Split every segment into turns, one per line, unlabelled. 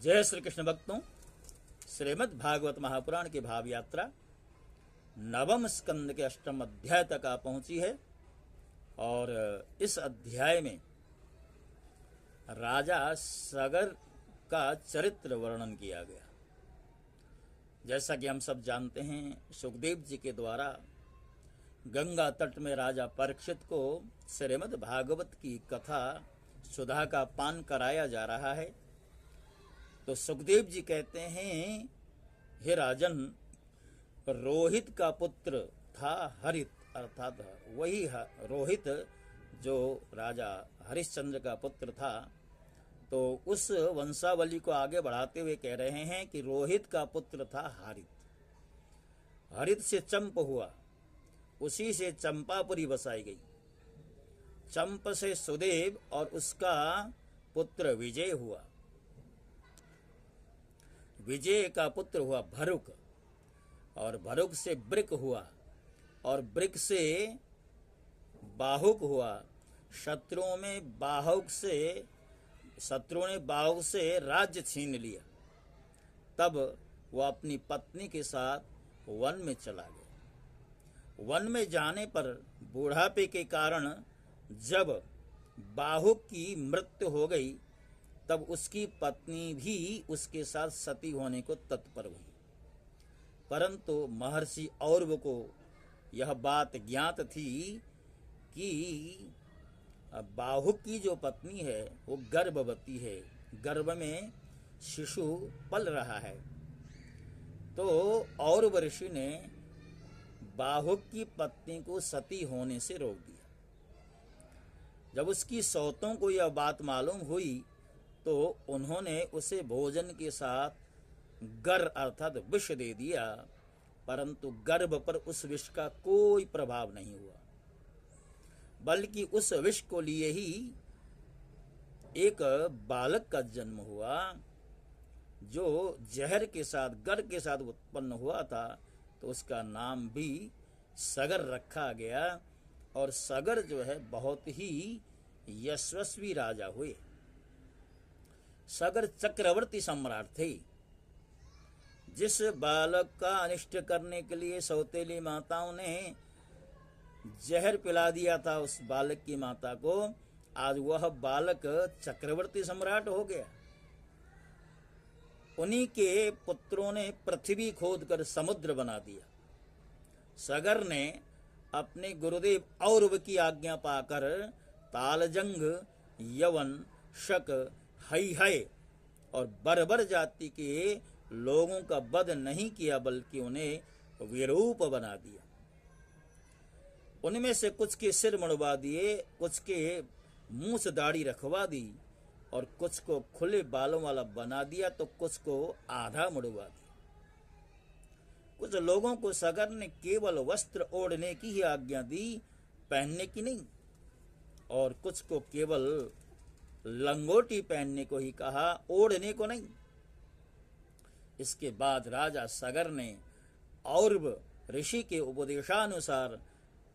जय श्री कृष्ण भक्तों, श्रीमद् भागवत महापुराण की भाव यात्रा नवम स्कंद के अष्टम अध्याय तक आ पहुंची है। और इस अध्याय में राजा सगर का चरित्र वर्णन किया गया। जैसा कि हम सब जानते हैं, सुखदेव जी के द्वारा गंगा तट में राजा परीक्षित को श्रीमद् भागवत की कथा सुधा का पान कराया जा रहा है। तो सुखदेव जी कहते हैं, हे राजन, रोहित का पुत्र था हरित, अर्थात वही रोहित जो राजा हरिश्चंद्र का पुत्र था। तो उस वंशावली को आगे बढ़ाते हुए कह रहे हैं कि रोहित का पुत्र था हरित। हरित से चंप हुआ, उसी से चंपापुरी बसाई गई। चंप से सुदेव और उसका पुत्र विजय हुआ। विजय का पुत्र हुआ भरुक, और भरुक से ब्रिक हुआ, और ब्रिक से बाहुक हुआ। शत्रुओं ने बाहुक से राज्य छीन लिया। तब वह अपनी पत्नी के साथ वन में चला गया। वन में जाने पर बूढ़ापे के कारण जब बाहुक की मृत्यु हो गई, तब उसकी पत्नी भी उसके साथ सती होने को तत्पर हुई। परंतु महर्षि औरव को यह बात ज्ञात थी कि बाहुक की जो पत्नी है वो गर्भवती है, गर्भ में शिशु पल रहा है। तो औरव ऋषि ने बाहुक की पत्नी को सती होने से रोक दिया। जब उसकी सौतों को यह बात मालूम हुई, तो उन्होंने उसे भोजन के साथ गर अर्थात विष दे दिया। परंतु गर्भ पर उस विष का कोई प्रभाव नहीं हुआ, बल्कि उस विष को लिए ही एक बालक का जन्म हुआ, जो जहर के साथ, गर के साथ उत्पन्न हुआ था। तो उसका नाम भी सगर रखा गया। और सगर जो है बहुत ही यशस्वी राजा हुए। सगर चक्रवर्ती सम्राट थे। जिस बालक का अनिष्ट करने के लिए सौतेली माताओं ने जहर पिला दिया था उस बालक की माता को, आज वह बालक चक्रवर्ती सम्राट हो गया। उन्हीं के पुत्रों ने पृथ्वी खोदकर समुद्र बना दिया। सगर ने अपने गुरुदेव औरव की आज्ञा पाकर तालजंग, यवन, शक, हय और बर्बर जाति के लोगों का वध नहीं किया, बल्कि उन्हें विरूप बना दिया। उनमें से कुछ के सिर मुड़वा दिए, कुछ के मूछ दाढ़ी रखवा दी, और कुछ को खुले बालों वाला बना दिया, तो कुछ को आधा मुड़वा दिया। कुछ लोगों को सगर ने केवल वस्त्र ओढ़ने की ही आज्ञा दी, पहनने की नहीं। और कुछ को केवल लंगोटी पहनने को ही कहा, ओढ़ने को नहीं। इसके बाद राजा सगर ने औरव ऋषि के उपदेशानुसार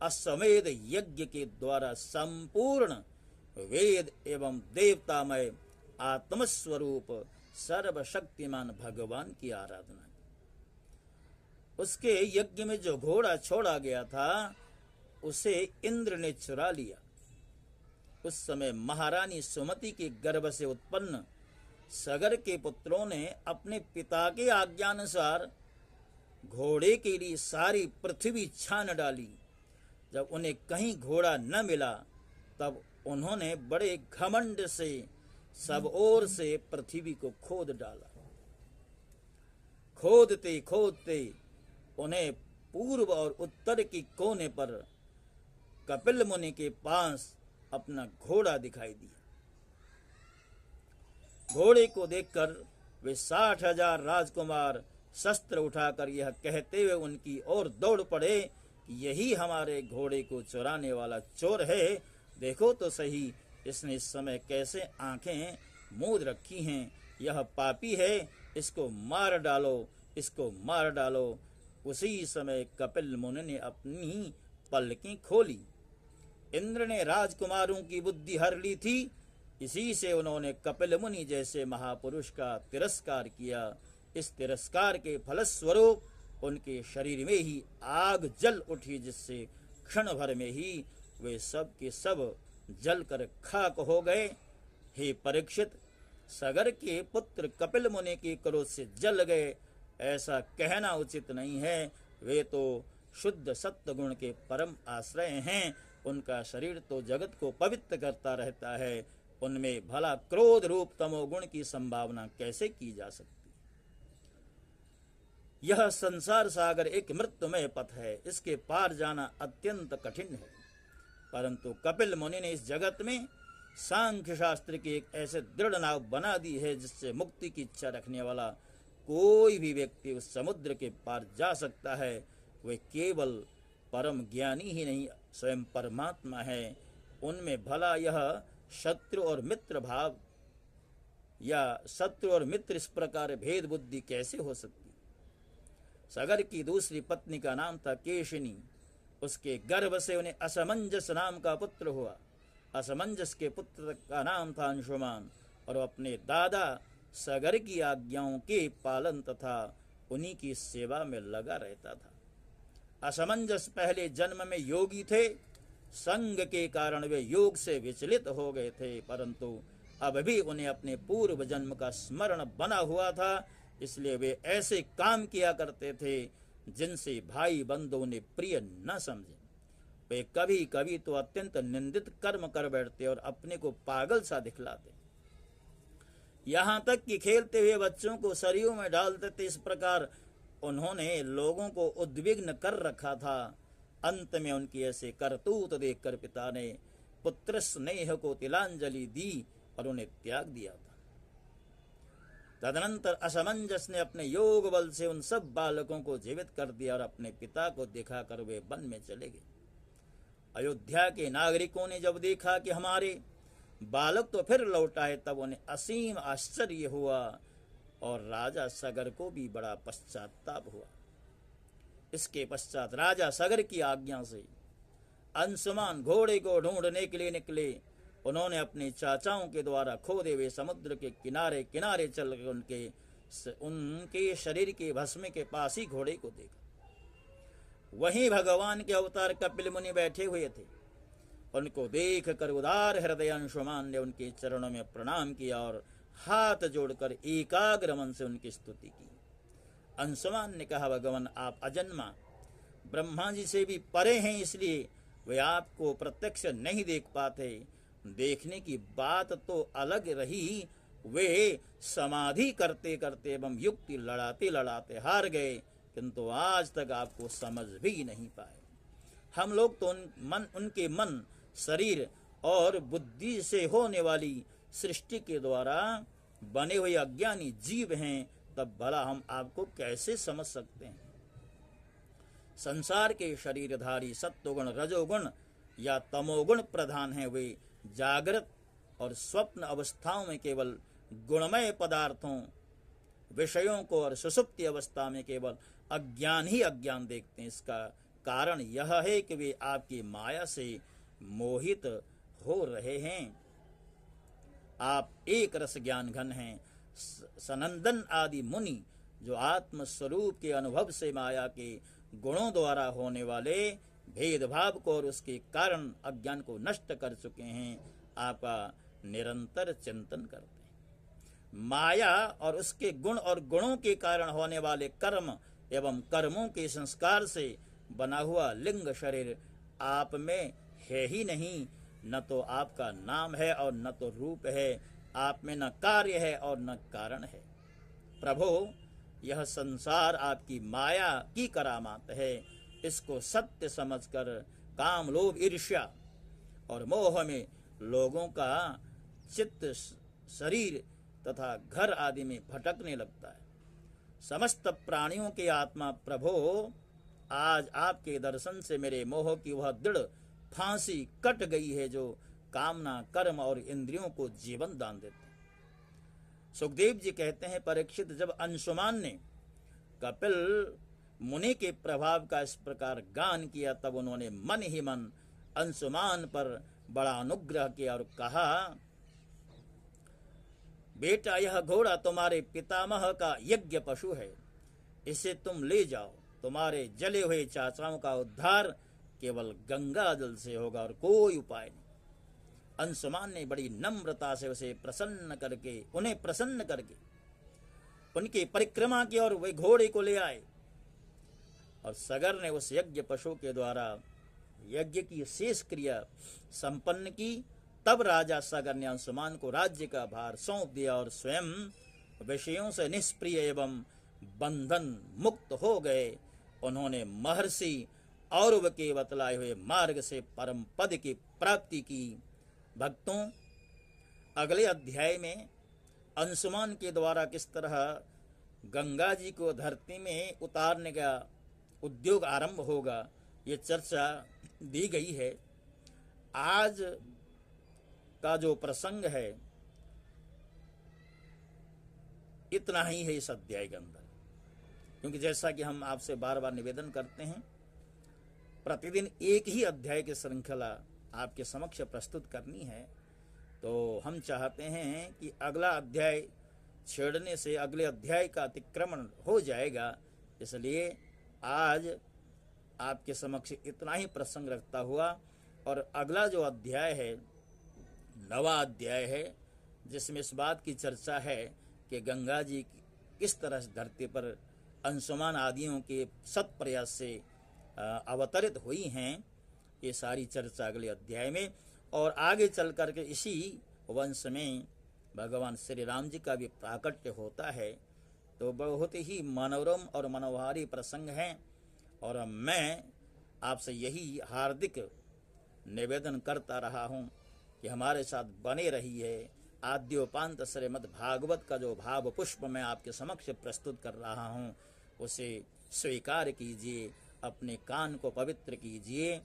अश्वमेध यज्ञ के द्वारा संपूर्ण वेद एवं देवतामय आत्मस्वरूप सर्वशक्तिमान भगवान की आराधना की। उसके यज्ञ में जो घोड़ा छोड़ा गया था, उसे इंद्र ने चुरा लिया। उस समय महारानी सुमति के गर्भ से उत्पन्न सगर के पुत्रों ने अपने पिता के आज्ञानुसार घोड़े के लिए सारी पृथ्वी छान डाली। जब उन्हें कहीं घोड़ा न मिला, तब उन्होंने बड़े घमंड से सब ओर से पृथ्वी को खोद डाला। खोदते खोदते उन्हें पूर्व और उत्तर की कोने पर कपिल मुनि के पास अपना घोड़ा दिखाई दिया। घोड़े को देखकर वे 60,000 राजकुमार शस्त्र उठाकर यह कहते हुए उनकी ओर दौड़ पड़े कि यही हमारे घोड़े को चुराने वाला चोर है। देखो तो सही, इसने इस समय कैसे आंखें मूंद रखी हैं। यह पापी है, इसको मार डालो, इसको मार डालो। उसी समय कपिल मुनि ने अपनी पलकें खोली। इंद्र ने राजकुमारों की बुद्धि हर ली थी, इसी से उन्होंने कपिल मुनि जैसे महापुरुष का तिरस्कार किया। इस तिरस्कार के फलस्वरूप उनके शरीर में ही आग जल उठी, जिससे क्षण भर में ही वे सब के सब जलकर खाक हो गए। हे परीक्षित, सगर के पुत्र कपिल मुनि के क्रोध से जल गए, ऐसा कहना उचित नहीं है। वे तो शुद्ध सत्य गुण के परम आश्रय हैं। उनका शरीर तो जगत को पवित्र करता रहता है, उनमें भला क्रोध रूप तमोगुण की संभावना कैसे की जा सकती। यह संसार सागर एक मृत्युमय पथ है, इसके पार जाना अत्यंत कठिन है। परंतु कपिल मुनि ने इस जगत में सांख्य शास्त्र की एक ऐसे दृढ़ नाव बना दी है, जिससे मुक्ति की इच्छा रखने वाला कोई भी व्यक्ति उस समुद्र के पार जा सकता है। वे केवल परम ज्ञानी ही नहीं, स्वयं परमात्मा है। उनमें भला यह शत्रु और मित्र भाव या शत्रु और मित्र इस प्रकार भेद बुद्धि कैसे हो सकती। सगर की दूसरी पत्नी का नाम था केशिनी। उसके गर्भ से उन्हें असमंजस नाम का पुत्र हुआ। असमंजस के पुत्र का नाम था अंशुमान, और अपने दादा सगर की आज्ञाओं के पालन तथा उन्हीं की सेवा में लगा रहता था। असमंजस पहले जन्म में योगी थे, संग के कारण वे योग से विचलित हो गए थे, परंतु अब भी उन्हें अपने पूर्व जन्म का स्मरण बना हुआ था, इसलिए वे ऐसे काम किया करते थे जिनसे भाई बंधु उन्हें प्रिय न समझे। वे कभी कभी तो अत्यंत निंदित कर्म कर बैठते और अपने को पागल सा दिखलाते, यहाँ तक कि खेलते हुए बच्चों को सरयू में डालते थे। इस प्रकार उन्होंने लोगों को उद्विग्न कर रखा था। अंत में उनकी ऐसे करतूत देखकर पिता ने पुत्र स्नेह को तिलांजलि दी और उन्हें त्याग दिया था। तदनंतर असमंजस ने अपने योग बल से उन सब बालकों को जीवित कर दिया और अपने पिता को दिखाकर वे वन में चले गए। अयोध्या के नागरिकों ने जब देखा कि हमारे बालक तो फिर लौट आए, तब उन्हें असीम आश्चर्य हुआ और राजा सगर को भी बड़ा पश्चाताप हुआ। इसके पश्चात राजा सगर की आज्ञा से अंशुमान घोड़े को ढूंढने के लिए निकले। उन्होंने अपने चाचाओं के द्वारा खोदे हुए समुद्र के किनारे किनारे चलकर उनके शरीर के भस्म के पास ही घोड़े को देखा। वहीं भगवान के अवतार कपिल मुनि बैठे हुए थे। उनको देख कर उदार हृदय अंशुमान ने उनके चरणों में प्रणाम किया और हाथ जोड़कर एकाग्र मन से उनकी स्तुति की। अंशुमान ने कहा, भगवान आप अजन्मा ब्रह्मा जी से भी परे हैं, इसलिए वे आपको प्रत्यक्ष नहीं देख पाते। देखने की बात तो अलग रही, वे समाधि करते करते एवं युक्ति लड़ाते लड़ाते हार गए, किंतु आज तक आपको समझ भी नहीं पाए। हम लोग तो उनके मन, शरीर और बुद्धि से होने वाली सृष्टि के द्वारा बने हुए अज्ञानी जीव हैं, तब भला हम आपको कैसे समझ सकते हैं। संसार के शरीरधारी सत्वगुण, रजोगुण या तमोगुण प्रधान हैं। वे जागृत और स्वप्न अवस्थाओं में केवल गुणमय पदार्थों, विषयों को और सुषुप्ति अवस्था में केवल अज्ञान ही अज्ञान देखते हैं। इसका कारण यह है कि वे आपकी माया से मोहित हो रहे हैं। आप एक रस ज्ञान घन हैं। सनंदन आदि मुनि जो आत्म स्वरूप के अनुभव से माया के गुणों द्वारा होने वाले भेदभाव को और उसके कारण अज्ञान को नष्ट कर चुके हैं, आपका निरंतर चिंतन करते हैं। माया और उसके गुण और गुणों के कारण होने वाले कर्म एवं कर्मों के संस्कार से बना हुआ लिंग शरीर आप में है ही नहीं। न तो आपका नाम है और न तो रूप है। आप में न कार्य है और न कारण है। प्रभो, यह संसार आपकी माया की करामात है। इसको सत्य समझकर काम, लोभ, ईर्ष्या और मोह में लोगों का चित्त शरीर तथा घर आदि में भटकने लगता है। समस्त प्राणियों के आत्मा प्रभो, आज आपके दर्शन से मेरे मोह की वह दृढ़ फांसी कट गई है जो कामना, कर्म और इंद्रियों को जीवन दान देते हैं। सुखदेव जी कहते हैं, परीक्षित, जब अंशुमान ने कपिल मुनि के प्रभाव का इस प्रकार गान किया, तब उन्होंने मन ही मन अंशुमान पर बड़ा अनुग्रह किया और कहा बेटा यह घोड़ा तुम्हारे पितामह का यज्ञ पशु है, इसे तुम ले जाओ, तुम्हारे जले हुए चाचाओं का उद्धार केवल गंगा जल से होगा और कोई उपाय नहीं। अंशुमान ने बड़ी नम्रता से उन्हें प्रसन्न करके उनकी परिक्रमा की और वे घोड़े को ले आए और सगर ने उस यज्ञ पशु के द्वारा यज्ञ की शेष क्रिया संपन्न की। तब राजा सगर ने अंशुमान को राज्य का भार सौंप दिया और स्वयं विषयों से निष्प्रिय एवं बंधन मुक्त हो गए। उन्होंने महर्षि औरव के बतलाए हुए मार्ग से परम पद की प्राप्ति की। भक्तों, अगले अध्याय में अंशुमान के द्वारा किस तरह गंगा जी को धरती में उतारने का उद्योग आरंभ होगा, ये चर्चा दी गई है। आज का जो प्रसंग है इतना ही है इस अध्याय के अंदर, क्योंकि जैसा कि हम आपसे बार बार निवेदन करते हैं, प्रतिदिन एक ही अध्याय की श्रृंखला आपके समक्ष प्रस्तुत करनी है। तो हम चाहते हैं कि अगला अध्याय छेड़ने से अगले अध्याय का अतिक्रमण हो जाएगा, इसलिए आज आपके समक्ष इतना ही प्रसंग रखता हुआ और अगला जो अध्याय है 9वां अध्याय है, जिसमें इस बात की चर्चा है कि गंगा जी किस तरह से धरती पर अंशुमान आदियों के सत प्रयास से अवतरित हुई हैं, ये सारी चर्चा अगले अध्याय में। और आगे चल करके इसी वंश में भगवान श्री राम जी का भी प्राकट्य होता है। तो बहुत ही मनोरम और मनोहारी प्रसंग हैं और मैं आपसे यही हार्दिक निवेदन करता रहा हूँ कि हमारे साथ बने रहिए। आद्योपांत श्रीमद् भागवत का जो भाव पुष्प मैं आपके समक्ष प्रस्तुत कर रहा हूँ उसे स्वीकार कीजिए, अपने कान को पवित्र कीजिए,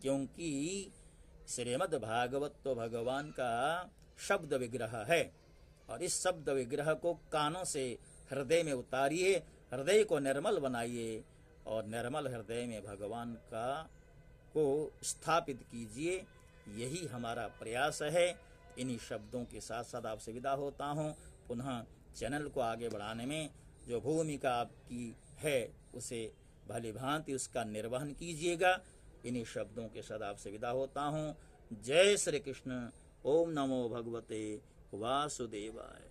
क्योंकि श्रीमद् भागवत तो भगवान का शब्द विग्रह है और इस शब्द विग्रह को कानों से हृदय में उतारिए, हृदय को निर्मल बनाइए और निर्मल हृदय में भगवान का को स्थापित कीजिए। यही हमारा प्रयास है। इन्हीं शब्दों के साथ साथ आपसे विदा होता हूँ। पुनः चैनल को आगे बढ़ाने में जो भूमिका आपकी है उसे भली भांति उसका निर्वहन कीजिएगा। इन्हीं शब्दों के साथ आपसे विदा होता हूँ। जय श्री कृष्ण। ओम नमो भगवते वासुदेवाय।